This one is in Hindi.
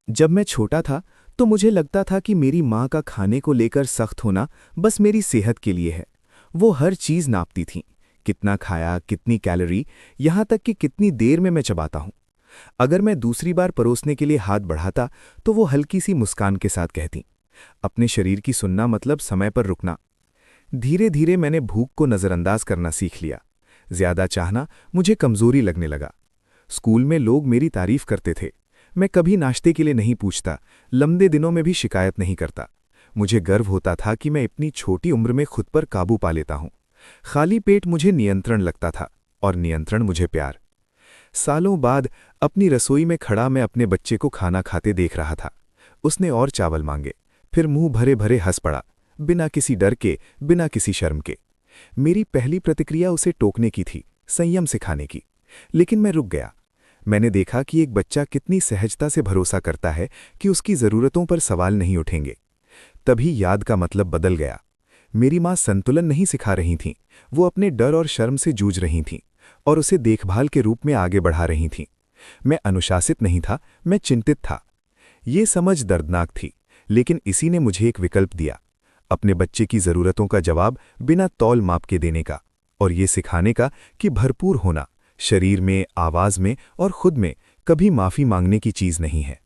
जब मैं छोटा था तो मुझे लगता था कि मेरी माँ का खाने को लेकर सख्त होना बस मेरी सेहत के लिए है। वो हर चीज़ नापती थीं, कितना खाया, कितनी कैलोरी, यहाँ तक कि कितनी देर में मैं चबाता हूँ। अगर मैं दूसरी बार परोसने के लिए हाथ बढ़ाता तो वो हल्की सी मुस्कान के साथ कहती, अपने शरीर की सुनना मतलब समय पर रुकना। धीरे धीरे मैंने भूख को नज़रअंदाज करना सीख लिया। ज्यादा चाहना मुझे कमजोरी लगने लगा। स्कूल में लोग मेरी तारीफ करते थे। मैं कभी नाश्ते के लिए नहीं पूछता, लंबे दिनों में भी शिकायत नहीं करता। मुझे गर्व होता था कि मैं इतनी छोटी उम्र में खुद पर काबू पा लेता हूँ। खाली पेट मुझे नियंत्रण लगता था और नियंत्रण मुझे प्यार। सालों बाद अपनी रसोई में खड़ा मैं अपने बच्चे को खाना खाते देख रहा था। उसने और चावल मांगे, फिर मुंह भरे भरे हंस पड़ा, बिना किसी डर के, बिना किसी शर्म के। मेरी पहली प्रतिक्रिया उसे टोकने की थी, संयम से खाने की। लेकिन मैं रुक गया। मैंने देखा कि एक बच्चा कितनी सहजता से भरोसा करता है कि उसकी ज़रूरतों पर सवाल नहीं उठेंगे। तभी याद का मतलब बदल गया। मेरी माँ संतुलन नहीं सिखा रही थीं, वो अपने डर और शर्म से जूझ रही थीं और उसे देखभाल के रूप में आगे बढ़ा रही थीं। मैं अनुशासित नहीं था, मैं चिंतित था। ये समझ दर्दनाक थी, लेकिन इसी ने मुझे एक विकल्प दिया, अपने बच्चे की ज़रूरतों का जवाब बिना तौल माप के देने का, और ये सिखाने का कि भरपूर होना शरीर में, आवाज़ में और खुद में कभी माफ़ी मांगने की चीज़ नहीं है।